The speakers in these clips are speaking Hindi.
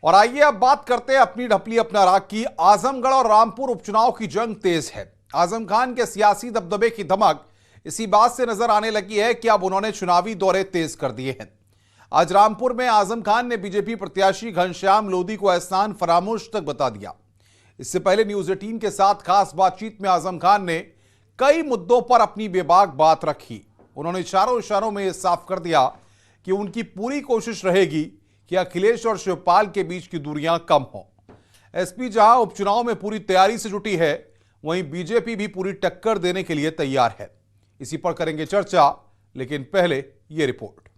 और आइए अब बात करते हैं अपनी ढपली अपना राग की। आजमगढ़ और रामपुर उपचुनाव की जंग तेज है। आजम खान के सियासी दबदबे की धमक इसी बात से नजर आने लगी है कि अब उन्होंने चुनावी दौरे तेज कर दिए हैं। आज रामपुर में आजम खान ने बीजेपी प्रत्याशी घनश्याम लोधी को एहसान फरामोश तक बता दिया। इससे पहले न्यूज 18 के साथ खास बातचीत में आजम खान ने कई मुद्दों पर अपनी बेबाक बात रखी। उन्होंने चारों इशारों में यह साफ कर दिया कि उनकी पूरी कोशिश रहेगी कि अखिलेश और शिवपाल के बीच की दूरियां कम हो। एसपी जहां उपचुनाव में पूरी तैयारी से जुटी है, वहीं बीजेपी भी पूरी टक्कर देने के लिए तैयार है। इसी पर करेंगे चर्चा, लेकिन पहले यह रिपोर्ट।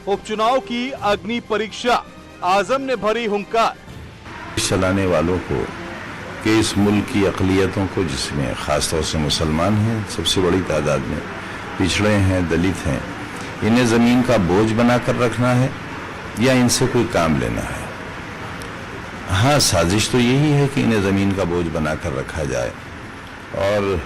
उपचुनाव की अग्नि परीक्षा, आजम ने भरी हुंकार। चलाने वालों को कि इस मुल्क की अक़लियतों को, जिसमें ख़ासतौर से मुसलमान हैं सबसे बड़ी तादाद में, पिछड़े हैं, दलित हैं, इन्हें ज़मीन का बोझ बनाकर रखना है या इनसे कोई काम लेना है। हाँ, साजिश तो यही है कि इन्हें ज़मीन का बोझ बनाकर रखा जाए और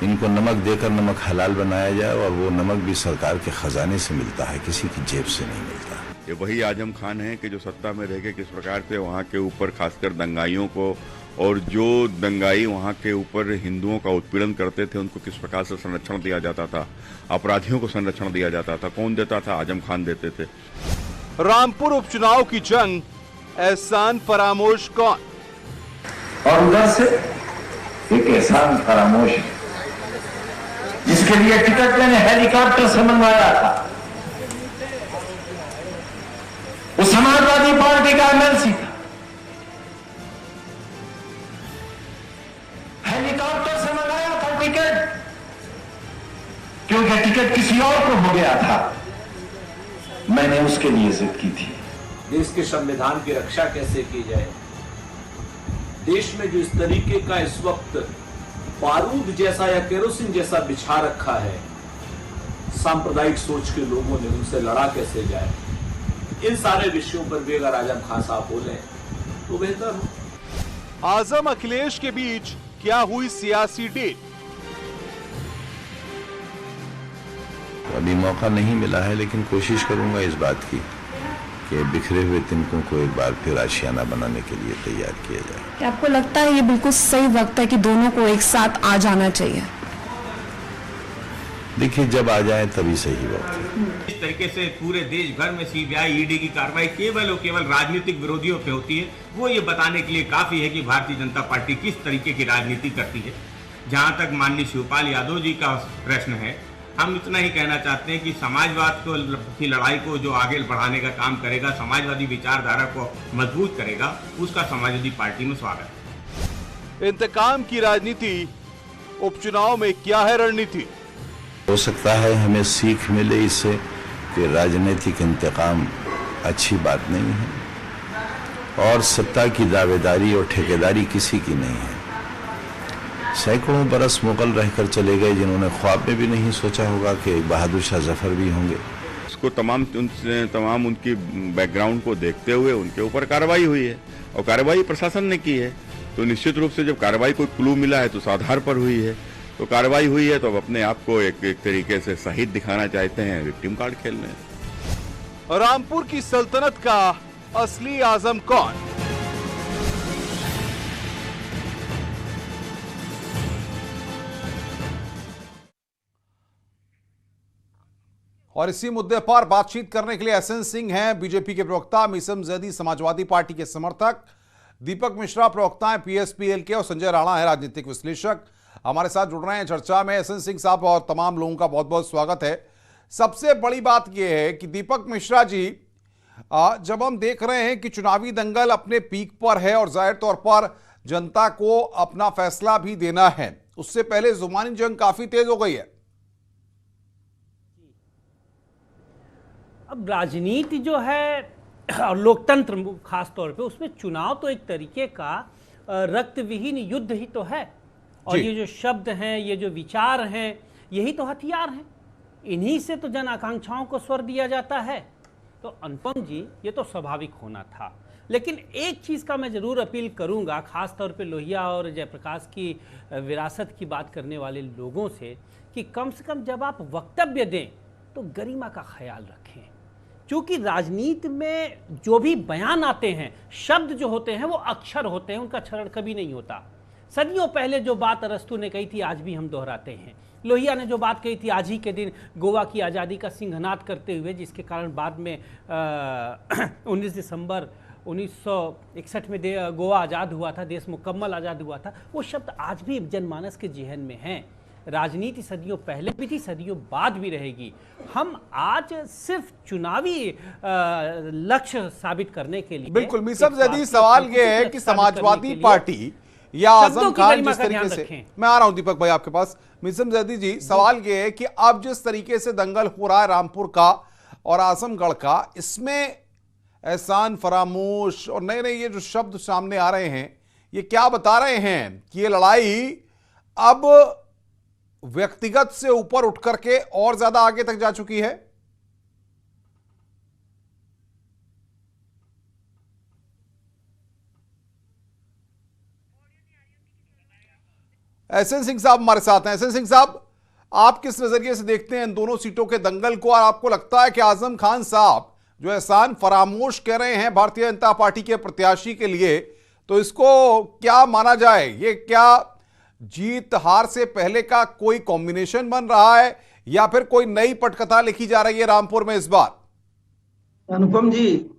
इनको नमक देकर नमक हलाल बनाया जाए, और वो नमक भी सरकार के ख़जाने से मिलता है, किसी की जेब से नहीं मिलता। ये वही आजम खान है कि जो सत्ता में रह के किस प्रकार से वहाँ के ऊपर खासकर दंगाइयों को, और जो दंगाई वहाँ के ऊपर हिंदुओं का उत्पीड़न करते थे, उनको किस प्रकार से संरक्षण दिया जाता था, अपराधियों को संरक्षण दिया जाता था। कौन देता था? आजम खान देते थे। रामपुर उपचुनाव की जंग, एहसान फरामोश कौन? और उधर से एक एहसान फरामोश जिसके लिए टिकट मैंने हेलीकॉप्टर से मंगवाया था, वो समाजवादी पार्टी का एमएलसी था। हेलीकॉप्टर से मंगाया था टिकट, क्योंकि टिकट किसी और को हो गया था। मैंने उसके लिए जिद की थी। देश के संविधान की रक्षा कैसे की जाए। देश में जो इस तरीके का इस वक्त बारूद जैसा या केरोसिन जैसा बिछा रखा है, सांप्रदायिक सोच के लोगों ने, उनसे लड़ा कैसे जाए। इन सारे विषयों पर भी अगर आजम खान साहब बोले तो बेहतर हो। आजम अखिलेश के बीच क्या हुई सियासी डील? अभी मौका नहीं मिला है, लेकिन कोशिश करूंगा इस बात की कि बिखरे हुए तिनकों को एक बार फिर आशियाना बनाने के लिए तैयार किया जाए। क्या आपको लगता है ये बिल्कुल सही वक्त है कि दोनों को एक साथ आ जाना चाहिए? देखिए, जब आ जाए तभी सही वक्त है। इस तरीके से पूरे देश भर में सीबीआई, ईडी की कार्रवाई केवल और केवल राजनीतिक विरोधियों पे होती है, वो ये बताने के लिए काफी है कि भारतीय जनता पार्टी किस तरीके की राजनीति करती है। जहां तक माननीय शिवपाल यादव जी का प्रश्न है, हम इतना ही कहना चाहते हैं कि समाजवाद की लड़ाई को जो आगे बढ़ाने का काम करेगा, समाजवादी विचारधारा को मजबूत करेगा, उसका समाजवादी पार्टी में स्वागत है। इंतकाम की राजनीति, उपचुनाव में क्या है रणनीति? हो सकता है हमें सीख मिले इससे कि राजनीतिक इंतकाम अच्छी बात नहीं है, और सत्ता की दावेदारी और ठेकेदारी किसी की नहीं है। सैकड़ों बरस मुगल रहकर चले गए, जिन्होंने ख्वाब में भी नहीं सोचा होगा कि बहादुर शाह जफर भी होंगे। इसको तमाम उनकी बैकग्राउंड को देखते हुए उनके ऊपर कार्रवाई हुई है, और कार्रवाई प्रशासन ने की है। तो निश्चित रूप से जब कार्रवाई कोई क्लू मिला है तो उस आधार पर हुई है। तो कार्रवाई हुई है तो अब अपने आप को एक तरीके से शहीद दिखाना चाहते हैं, विक्टिम कार्ड खेल रहे हैं। रामपुर की सल्तनत का असली आजम कौन? और इसी मुद्दे पर बातचीत करने के लिए एसएन सिंह हैं, बीजेपी के प्रवक्ता, मीसम जैदी समाजवादी पार्टी के समर्थक, दीपक मिश्रा प्रवक्ता हैं पीएसपीएल के, और संजय राणा है राजनीतिक विश्लेषक, हमारे साथ जुड़ रहे हैं चर्चा में। एसएन सिंह साहब और तमाम लोगों का बहुत बहुत स्वागत है। सबसे बड़ी बात यह है कि दीपक मिश्रा जी, जब हम देख रहे हैं कि चुनावी दंगल अपने पीक पर है और जाहिर तौर पर जनता को अपना फैसला भी देना है, उससे पहले जुबानी जंग काफी तेज हो गई है। अब राजनीति जो है और लोकतंत्र खास तौर पे, उसमें चुनाव तो एक तरीके का रक्त विहीन युद्ध ही तो है। और ये जो शब्द हैं, ये जो विचार हैं, यही तो हथियार हैं। इन्हीं से तो जन आकांक्षाओं को स्वर दिया जाता है। तो अनुपम जी, ये तो स्वाभाविक होना था। लेकिन एक चीज़ का मैं ज़रूर अपील करूंगा, खास तौर पे लोहिया और जयप्रकाश की विरासत की बात करने वाले लोगों से, कि कम से कम जब आप वक्तव्य दें तो गरिमा का ख्याल रखें। क्योंकि राजनीति में जो भी बयान आते हैं, शब्द जो होते हैं वो अक्षर होते हैं, उनका क्षरण कभी नहीं होता। सदियों पहले जो बात अरस्तु ने कही थी आज भी हम दोहराते हैं। लोहिया ने जो बात कही थी आज ही के दिन गोवा की आज़ादी का सिंहनाद करते हुए, जिसके कारण बाद में 19 दिसंबर 1961 में गोवा आज़ाद हुआ था, देश मुकम्मल आज़ाद हुआ था, वो शब्द आज भी जनमानस के जेहन में हैं। राजनीति सदियों पहले भी थी, सदियों बाद भी रहेगी। हम आज सिर्फ चुनावी लक्ष्य साबित करने के लिए, बिल्कुल मीसम जैदी, सवाल ये है कि समाजवादी पार्टी या आजम खान जिस तरीके से, मैं आ रहा हूं दीपक भाई आपके पास। मीसम जैदी जी, सवाल ये है कि अब जिस तरीके से दंगल हो रहा है रामपुर का और आजमगढ़ का, इसमें एहसान फरामोश और नए नए ये जो शब्द सामने आ रहे हैं, ये क्या बता रहे हैं कि ये लड़ाई अब व्यक्तिगत से ऊपर उठ करके और ज्यादा आगे तक जा चुकी है? एसएन सिंह साहब हमारे साथ हैं। एसएन सिंह साहब, आप किस नजरिए से देखते हैं इन दोनों सीटों के दंगल को, और आपको लगता है कि आजम खान साहब जो एहसान फरामोश कह रहे हैं भारतीय जनता पार्टी के प्रत्याशी के लिए, तो इसको क्या माना जाए? ये क्या जीत हार से पहले का कोई कॉम्बिनेशन बन रहा है या फिर कोई नई पटकथा लिखी जा रही है रामपुर में इस बार? अनुपम जी,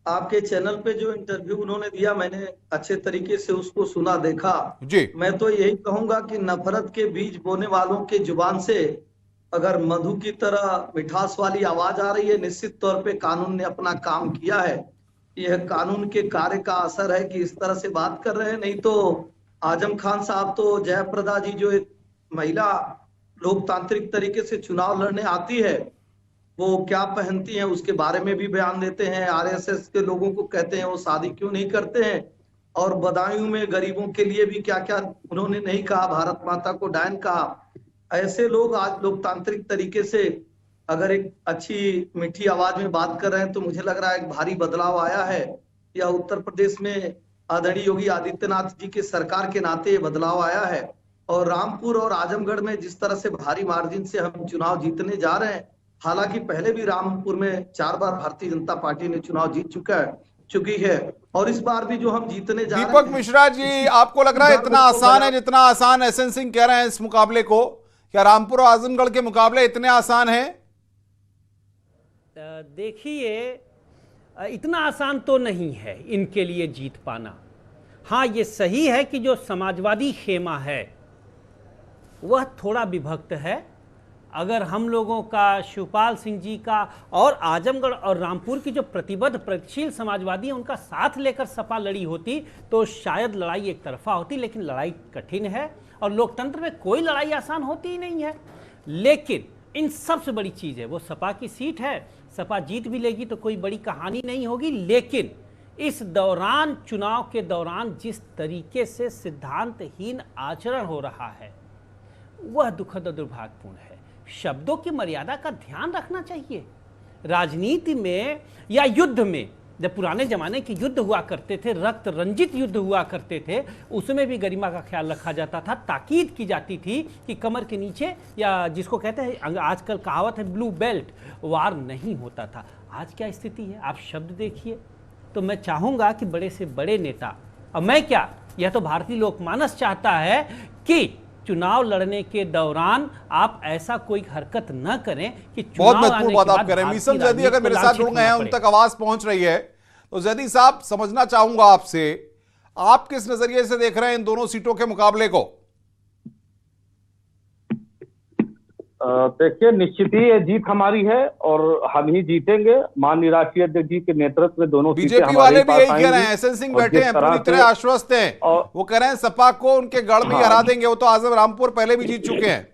आपके चैनल पे जो इंटरव्यू उन्होंने दिया, मैंने अच्छे तरीके से उसको सुना, देखा जी। मैं तो यही कहूंगा कि नफरत के बीज बोने वालों के जुबान से अगर मधु की तरह मिठास वाली आवाज आ रही है, निश्चित तौर पे कानून ने अपना काम किया है। यह कानून के कार्य का असर है कि इस तरह से बात कर रहे हैं। नहीं तो आजम खान साहब तो, जयप्रदा जी जो एक महिला लोकतांत्रिक तरीके से चुनाव लड़ने आती है, वो क्या पहनती हैं उसके बारे में भी बयान देते हैं। आरएसएस के लोगों को कहते हैं वो शादी क्यों नहीं करते हैं, और बदायूं में गरीबों के लिए भी क्या क्या उन्होंने नहीं कहा, भारत माता को डायन कहा। ऐसे लोग आज लोकतांत्रिक तरीके से अगर एक अच्छी मीठी आवाज में बात कर रहे हैं, तो मुझे लग रहा है एक भारी बदलाव आया है। या उत्तर प्रदेश में आदरणीय योगी आदित्यनाथ जी के सरकार के नाते बदलाव आया है। और रामपुर और आजमगढ़ में जिस तरह से भारी मार्जिन से हम चुनाव जीतने जा रहे हैं, हालांकि पहले भी रामपुर में 4 बार भारतीय जनता पार्टी ने चुनाव जीत चुकी है, और इस बार भी जो हम जीतने जा रहे हैं। दीपक मिश्रा जी, आपको लग रहा है इतना आसान है जितना आसान एसएन सिंह कह रहे हैं इस मुकाबले को? क्या रामपुर और आजमगढ़ के मुकाबले इतने आसान है? देखिए, इतना आसान तो नहीं है इनके लिए जीत पाना। हाँ, ये सही है कि जो समाजवादी खेमा है वह थोड़ा विभक्त है। अगर हम लोगों का, शिवपाल सिंह जी का और आजमगढ़ और रामपुर की जो प्रतिबद्ध प्रगतिशील समाजवादी है, उनका साथ लेकर सपा लड़ी होती तो शायद लड़ाई एक तरफा होती। लेकिन लड़ाई कठिन है और लोकतंत्र में कोई लड़ाई आसान होती ही नहीं है। लेकिन इन सबसे बड़ी चीज़ है वो सपा की सीट है। सपा जीत भी लेगी तो कोई बड़ी कहानी नहीं होगी। लेकिन इस दौरान, चुनाव के दौरान जिस तरीके से सिद्धांतहीन आचरण हो रहा है वह दुखद और दुर्भाग्यपूर्ण है। शब्दों की मर्यादा का ध्यान रखना चाहिए। राजनीति में या युद्ध में, जब पुराने जमाने के युद्ध हुआ करते थे, रक्त रंजित युद्ध हुआ करते थे, उसमें भी गरिमा का ख्याल रखा जाता था। ताकीद की जाती थी कि कमर के नीचे, या जिसको कहते हैं आजकल कहावत है ब्लू बेल्ट, वार नहीं होता था। आज क्या स्थिति है आप शब्द देखिए। तो मैं चाहूँगा कि बड़े से बड़े नेता, और मैं क्या, यह तो भारतीय लोकमानस चाहता है कि चुनाव लड़ने के दौरान आप ऐसा कोई हरकत न करें कि बहुत महत्वपूर्ण बात आप कह रहे हैं। मीसम जैदी अगर मेरे साथ जुड़ गए हैं, उन तक आवाज पहुंच रही है, तो जैदी साहब समझना चाहूंगा आपसे, आप किस नजरिए से देख रहे हैं इन दोनों सीटों के मुकाबले को? देखिए, निश्चित ही ये जीत हमारी है और हम ही जीतेंगे। माननीय राष्ट्रीय अध्यक्ष जी के नेतृत्व में दोनों बीजेपी वाले भी यही कह रहे हैं। एसएन सिंह बैठे हैं, पूरी तरह आश्वस्त हैं, वो कह रहे हैं सपा को उनके गढ़ में हरा देंगे। वो तो आजम रामपुर पहले भी जीत चुके हैं।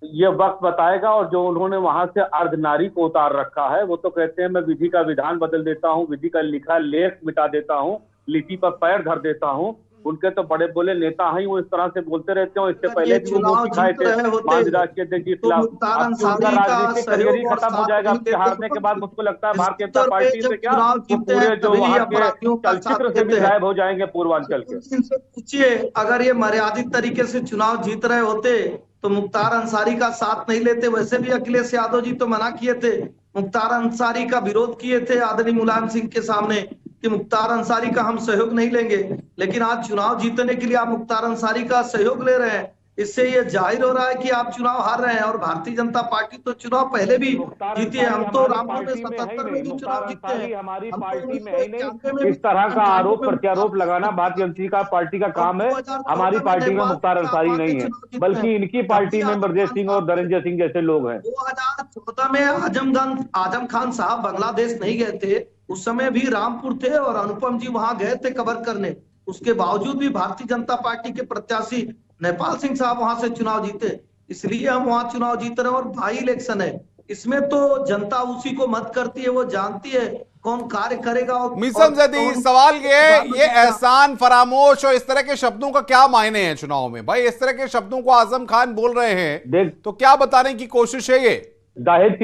ये वक्त बताएगा। और जो उन्होंने वहां से अर्धनारी को उतार रखा है, वो तो कहते हैं मैं विधि का विधान बदल देता हूँ, विधि का लिखा लेख मिटा देता हूँ, लिपि पर पैर धर देता हूँ। उनके तो बड़े बोले नेता हैं, वो इस तरह से बोलते रहते हैं। इससे पहले भी वो सिखाए थे माननीय राष्ट्रीय अध्यक्ष के खिलाफ। उनका राजनीतिक करियर ही खत्म हो जाएगा आपके हारने के बाद। मुझको लगता है भारतीय जनता पार्टी से क्या पूरे जो वहाँ के चलचित्र से भी गायब हो जाएंगे पूर्वांचल के। पूछिए, अगर ये मर्यादित तरीके से चुनाव जीत रहे होते तो मुख्तार अंसारी का साथ नहीं लेते। वैसे भी अखिलेश यादव जी तो मना किए थे, मुख्तार अंसारी का विरोध किए थे आदरणीय मुलायम सिंह के सामने कि मुख्तार अंसारी का हम सहयोग नहीं लेंगे। लेकिन आज चुनाव जीतने के लिए आप मुख्तार अंसारी का सहयोग ले रहे हैं। इससे ये जाहिर हो रहा है कि आप चुनाव हार रहे हैं। और भारतीय जनता पार्टी तो चुनाव पहले भी जीती है। हम तो रामपुर में 77 में भी चुनाव जीते हैं। हमारी पार्टी में है नहीं। इस तरह का आरोप प्रत्यारोप लगाना भारतीय जनता पार्टी का काम है। हमारी पार्टी में मुख्तार अंसारी नहीं है, बल्कि इनकी पार्टी में ब्रजेश सिंह और धर्मेंद्र सिंह जैसे लोग हैं। 2014 में आजम खान साहब बांग्लादेश नहीं गए थे, उस समय भी रामपुर थे और अनुपम जी वहां गए थे कवर करने। उसके बावजूद भी भारतीय जनता पार्टी के प्रत्याशी नेपाल सिंह साहब वहां से चुनाव जीते, इसलिए हम वहां चुनाव जीत रहे हैं। और भाई इलेक्शन है, इसमें तो जनता उसी को मत करती है, वो जानती है कौन कार्य करेगा। और मिशन जदी सवाल ये एहसान फरामोश और इस तरह के शब्दों का क्या मायने हैं चुनाव में? भाई इस तरह के शब्दों को आजम खान बोल रहे हैं तो क्या बताने की कोशिश है? ये जाहिर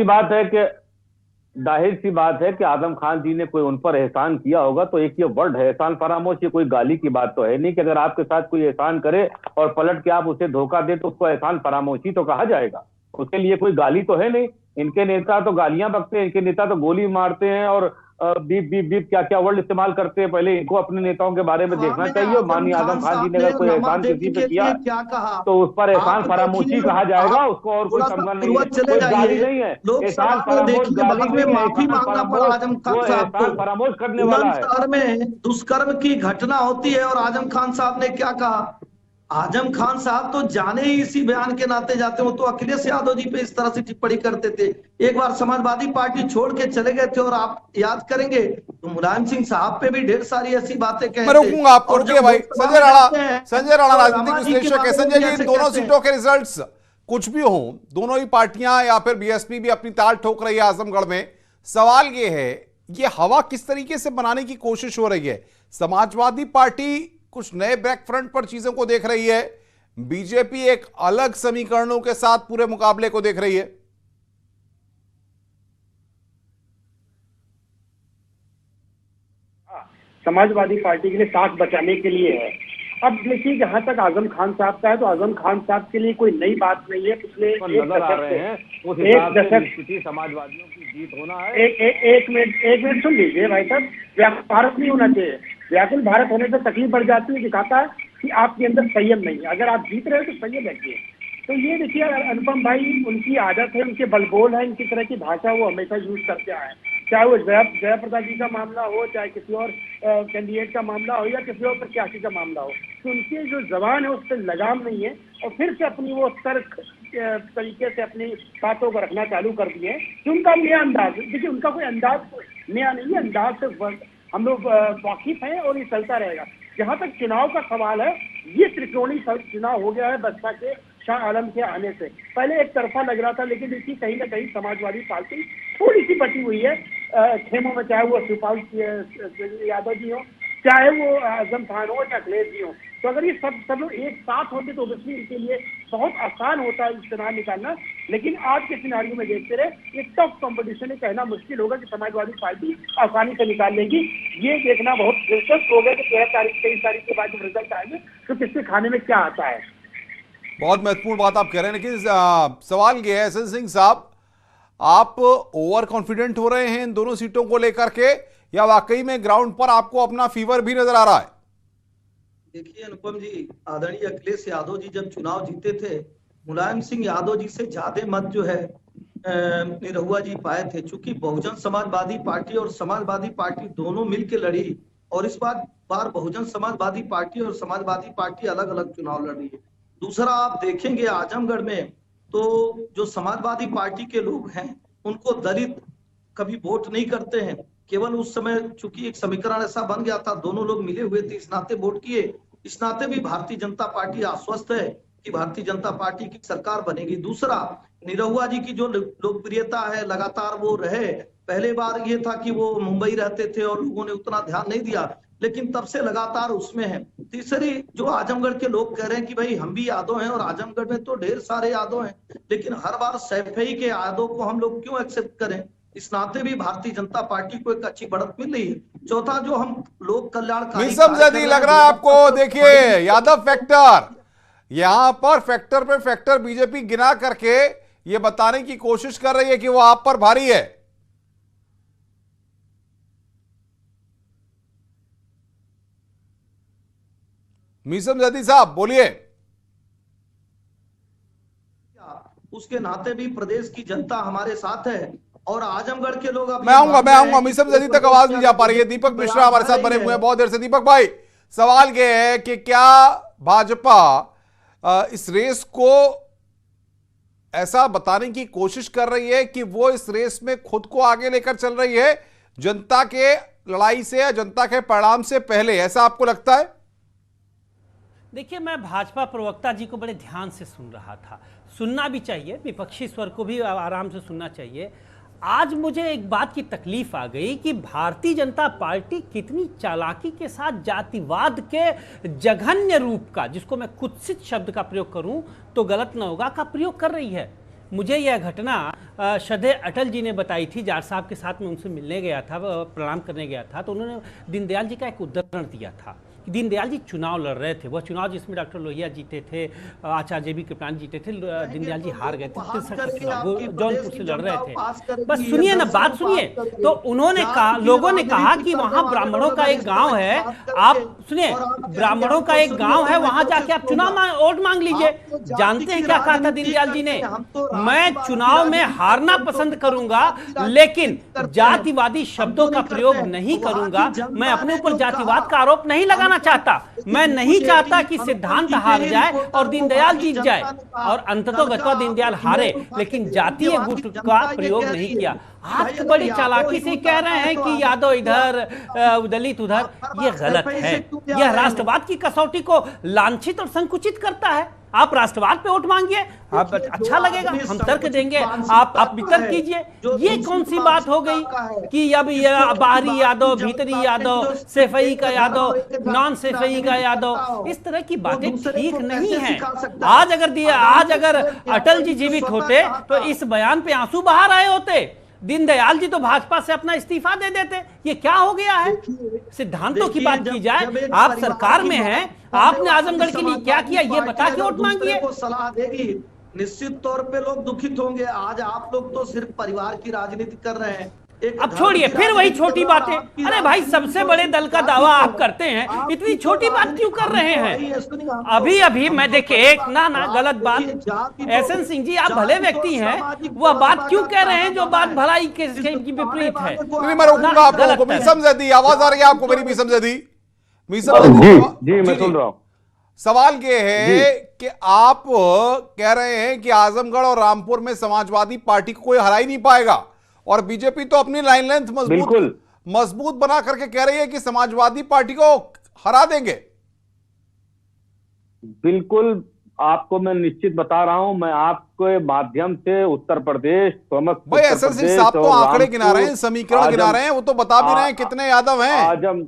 सी बात है कि आजम खान जी ने कोई उन पर एहसान किया होगा। तो एक ये वर्ड है एहसान फरामोश, ये कोई गाली की बात तो है नहीं कि अगर आपके साथ कोई एहसान करे और पलट के आप उसे धोखा दे तो उसको एहसान फरामोशी तो कहा जाएगा। उसके लिए कोई गाली तो है नहीं। इनके नेता तो गालियां बकते हैं, इनके नेता तो गोली मारते हैं और बीप बीप बीप क्या क्या वर्ड इस्तेमाल करते हैं। पहले इनको अपने नेताओं के बारे में देखना चाहिए। माननीय आजम खान जी ने अगर कोई एहसान किसी पे किया तो उस पर एहसान फरामोशी कहा जाएगा, उसको और कोई समझना नहीं है। कोई गाली नहीं है, एहसान फरामोश गाली में माफी मांगना पड़ा आजम खान साहब को। फरामोश करने वाला है। में दुष्कर्म की घटना होती है और आजम खान साहब ने क्या कहा? आजम खान साहब तो जाने ही इसी बयान के नाते जाते, वो तो अखिलेश यादव जी पे इस तरह से टिप्पणी करते थे। एक बार समाजवादी पार्टी छोड़ के चले गए थे और आप याद करेंगे तो मुलायम सिंह साहब पे भी ढेर सारी ऐसी बातें कहे। मैं रुकूंगा आपको भाई। संजय राणा राजनीतिक विश्लेषक है। संजय जी, इन दोनों सीटों के रिजल्ट्स कुछ भी हों, दोनों ही पार्टियां या फिर बीएसपी भी अपनी ताल ठोक रही है आजमगढ़ में। सवाल ये है, ये हवा किस तरीके से बनाने की कोशिश हो रही है? समाजवादी पार्टी कुछ नए बैक फ्रंट पर चीजों को देख रही है, बीजेपी एक अलग समीकरणों के साथ पूरे मुकाबले को देख रही है। समाजवादी पार्टी के लिए साथ बचाने के लिए है। अब देखिए, जहां तक आजम खान साहब का है तो आजम खान साहब के लिए कोई नई बात नहीं है। पिछले नजर आ रहे हैं उस हिसाब से स्थिति समाजवादियों की जीत होना है। एक मिनट सुन लीजिए भाई साहब, व्याकुल भारत नहीं होना चाहिए। व्याकुल भारत होने से तकलीफ बढ़ जाती है, दिखाता है कि आपके अंदर संयम नहीं है। अगर आप जीत रहे हो तो संयम रखिए। तो ये देखिए, अनुपम भाई उनकी आदत है, उनके बलबोल है, इनकी तरह की भाषा वो हमेशा यूज करते आए हैं। चाहे वो जयप्रदा जी का मामला हो, चाहे किसी और कैंडिडेट का मामला हो या किसी और प्रत्याशी का मामला हो, तो उनकी जो जबान है उस पर लगाम नहीं है और फिर से अपनी वो तर्क तरीके से अपनी बातों को रखना चालू कर दिए हैं कि उनका नया अंदाज। देखिए, उनका कोई अंदाज नया नहीं है, अंदाज से हम लोग वाकिफ हैं और ये चलता रहेगा। जहां तक चुनाव का सवाल है, ये त्रिकोणीय चुनाव हो गया है बसपा के शाह आलम के आने से। पहले एक तरफा लग रहा था, लेकिन देखिए कहीं ना कहीं समाजवादी पार्टी थोड़ी सी बची हुई है खेमों में, चाहे वो शिवपाल यादव जी हो, चाहे वो आजम खान हो, चाहे अखिलेश जी हो। तो अगर ये सब लोग एक साथ होते तो ऑब्वियसली इनके लिए बहुत आसान होता है चुनाव निकालना। लेकिन आज के सिनारियो में देखते रहे, ये टफ कंपटीशन है, कहना मुश्किल होगा कि समाजवादी पार्टी आसानी से निकाल लेगी। ये देखना बहुत दिलचस्प होगा कि 23 तारीख के बाद जब रिजल्ट आएंगे तो किसके खाने में क्या आता है। बहुत महत्वपूर्ण बात आप कह रहे हैं, लेकिन सवाल ये है एसएन सिंह साहब, आप ओवर कॉन्फिडेंट हो रहे हैं इन दोनों सीटों को लेकर के, या वाकई में ग्राउंड पर आपको अपना फीवर भी नजर आ रहा है? देखिए अनुपम जी, आदरणीय अखिलेश यादव जी जब चुनाव जीते थे, मुलायम सिंह यादव जी से ज्यादा मत जो है निरहुआ जी पाए थे। चूंकि बहुजन समाजवादी पार्टी और समाजवादी पार्टी दोनों मिलकर लड़ी और इस बार बहुजन समाजवादी पार्टी और समाजवादी पार्टी अलग अलग चुनाव लड़ रही है। दूसरा, आप देखेंगे आजमगढ़ में तो जो समाजवादी पार्टी के लोग हैं उनको दलित कभी वोट नहीं करते हैं। केवल उस समय चूंकि एक समीकरण ऐसा बन गया था, दोनों लोग मिले हुए थे, इस नाते वोट किए। इस नाते भी भारतीय जनता पार्टी आश्वस्त है कि भारतीय जनता पार्टी की सरकार बनेगी। दूसरा, निरहुआ जी की जो लोकप्रियता है लगातार वो रहे। पहले बार ये था कि वो मुंबई रहते थे और लोगों ने उतना ध्यान नहीं दिया, लेकिन तब से लगातार उसमें है। तीसरी, जो आजमगढ़ के लोग कह रहे हैं कि भाई हम भी यादव हैं और आजमगढ़ में तो ढेर सारे यादव हैं, लेकिन हर बार सैफई के यादव को हम लोग क्यों एक्सेप्ट करें? इस नाते भी भारतीय जनता पार्टी को एक अच्छी बढ़त मिल रही है। चौथा, जो हम लोक कल्याणकारी लग रहा है आपको, देखिए यादव फैक्टर, यहां पर फैक्टर पे फैक्टर बीजेपी गिना करके ये बताने की कोशिश कर रही है कि वो आप पर भारी है। मीसम जदी साहब बोलिए। उसके नाते भी प्रदेश की जनता हमारे साथ है और आजमगढ़ के लोग मैं आऊंगा मीसम जदी तक आवाज नहीं जा पा रही है। दीपक मिश्रा हमारे साथ बने हुए हैं बहुत देर से। दीपक भाई, सवाल ये है कि क्या भाजपा इस रेस को ऐसा बताने की कोशिश कर रही है कि वो इस रेस में खुद को आगे लेकर चल रही है जनता के लड़ाई से या जनता के परिणाम से पहले, ऐसा आपको लगता है? देखिए, मैं भाजपा प्रवक्ता जी को बड़े ध्यान से सुन रहा था, सुनना भी चाहिए, विपक्षी स्वर को भी आराम से सुनना चाहिए। आज मुझे एक बात की तकलीफ आ गई कि भारतीय जनता पार्टी कितनी चालाकी के साथ जातिवाद के जघन्य रूप का, जिसको मैं कुत्सित शब्द का प्रयोग करूं तो गलत ना होगा, का प्रयोग कर रही है। मुझे यह घटना श्रद्धेय अटल जी ने बताई थी। जाट साहब के साथ में उनसे मिलने गया था, प्रणाम करने गया था, तो उन्होंने दीनदयाल जी का एक उदाहरण दिया था। दीनदयाल जी चुनाव लड़ रहे थे, वह चुनाव जिसमें डॉक्टर लोहिया जीते थे, आचार्य जी भी कृपलानी जीते थे, दीनदयाल जी हार गए थे। वो जौनपुर से लड़ रहे थे। बस सुनिए ना, बात सुनिए। तो उन्होंने कहा, लोगों ने कहा कि वहां ब्राह्मणों का एक गांव है, आप सुनिए, ब्राह्मणों का एक गांव है, वहां जाके आप चुनाव वोट मांग लीजिए। जानते हैं क्या कहा था दीनदयाल जी ने? मैं चुनाव में हारना पसंद करूंगा, लेकिन जातिवादी शब्दों का प्रयोग नहीं करूंगा। मैं अपने ऊपर जातिवाद का आरोप नहीं लगाना चाहता, मैं नहीं चाहता कि सिद्धांत हार जाए और दीनदयाल जीत जाए, और अंततः दीनदयाल हारे, लेकिन जातीय गुट का प्रयोग नहीं किया। आज तो बड़ी चालाकी से कह रहे हैं कि यादव इधर, दलित उधर। यह गलत है। यह राष्ट्रवाद की कसौटी को लांछित और संकुचित करता है। आप राष्ट्रवाद पे वोट मांगिए, आप अच्छा लगेगा, हम तर्क देंगे, आप भी तर्क कीजिए। ये कौन सी बात हो गई कि अब बाहरी यादव, भीतरी यादव, सैफई का यादव, नॉन सैफई का यादव, इस तरह की बातें ठीक नहीं है। आज अगर अटल जी जीवित होते तो इस बयान पे आंसू बहा रहे होते। दीनदयाल जी तो भाजपा से अपना इस्तीफा दे देते। ये क्या हो गया है? सिद्धांतों की बात की जाए, आप सरकार में हैं, आपने आजमगढ़ के लिए क्या किया ये बता के वोट मांगिए। सलाह देगी, निश्चित तौर पे लोग दुखित होंगे। आज आप लोग तो सिर्फ परिवार की राजनीति कर रहे हैं। अब छोड़िए, फिर वही छोटी बातें। अरे भाई, सबसे बड़े दल का दावा आप करते हैं, इतनी छोटी बात क्यों कर रहे हैं? अभी मैं देखिए, एक ना गलत बात, एसएन सिंह जी, आप भले व्यक्ति हैं, वह बात क्यों कह रहे हैं जो बात भलाई के विपरीत है? मैं रोकूंगा आपको। मीसम, आवाज आ रही है आपको मेरी? मीसम जदी, जी मैं सुन रहा हूं। सवाल ये है कि आप कह रहे हैं कि आजमगढ़ और रामपुर में समाजवादी पार्टी को कोई हरा ही नहीं पाएगा, और बीजेपी तो अपनी लाइन लेंथ मजबूत बना करके कह रही है कि समाजवादी पार्टी को हरा देंगे। बिल्कुल, आपको मैं निश्चित बता रहा हूं। मैं आपके माध्यम से उत्तर प्रदेश, भाई एसएससी साहब तो आंकड़े गिना रहे हैं, समीकरण गिना रहे हैं, वो तो बता भी रहे हैं कितने यादव हैं।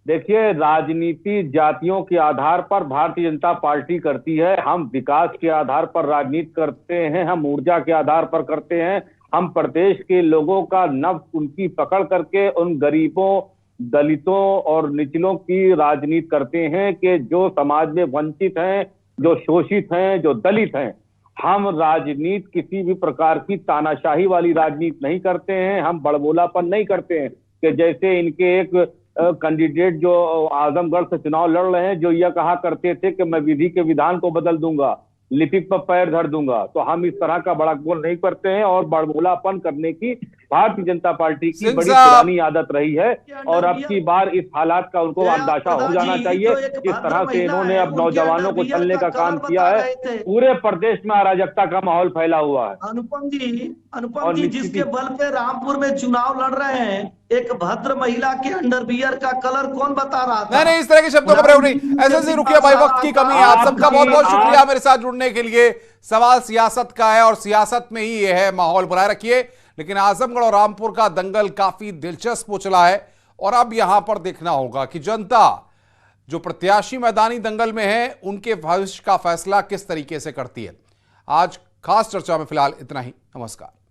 देखिए, राजनीति जातियों के आधार पर भारतीय जनता पार्टी करती है। हम विकास के आधार पर राजनीति करते हैं, हम ऊर्जा के आधार पर करते हैं। हम प्रदेश के लोगों का नफ्स उनकी पकड़ करके उन गरीबों, दलितों और निचलों की राजनीति करते हैं कि जो समाज में वंचित हैं, जो शोषित हैं, जो दलित हैं। हम राजनीति किसी भी प्रकार की तानाशाही वाली राजनीति नहीं करते हैं। हम बड़बोलापन नहीं करते हैं कि जैसे इनके एक कैंडिडेट जो आजमगढ़ से चुनाव लड़ रहे हैं, जो यह कहा करते थे कि मैं विधि के विधान को बदल दूंगा, लिपिक पर पैर धर दूंगा। तो हम इस तरह का बड़ा बोल नहीं करते हैं, और बड़बोलापन करने की भारतीय जनता पार्टी की बड़ी पुरानी आदत रही है, और अब की बार इस हालात का उनको अंदाजा हो जाना चाहिए। जिस तरह से इन्होंने अब नौजवानों को छलने का काम किया है, पूरे प्रदेश में अराजकता का माहौल फैला हुआ है। अनुपम जी, जिसके बल पे रामपुर में चुनाव लड़ रहे हैं, एक भद्र महिला के अंडरवियर का कलर कौन बता रहा था? नहीं, इस तरह के शब्दों का प्रयोग नहीं। एसएससी रुकिए भाई, वक्त की कमी है। आप सबका बहुत बहुत शुक्रिया मेरे साथ जुड़ने के लिए। सवाल सियासत का है और सियासत में ही ये है, माहौल बनाए रखिए। लेकिन आजमगढ़ और रामपुर का दंगल काफी दिलचस्प हो चला है और अब यहां पर देखना होगा कि जनता जो प्रत्याशी मैदानी दंगल में है उनके भविष्य का फैसला किस तरीके से करती है। आज खास चर्चा में फिलहाल इतना ही। नमस्कार।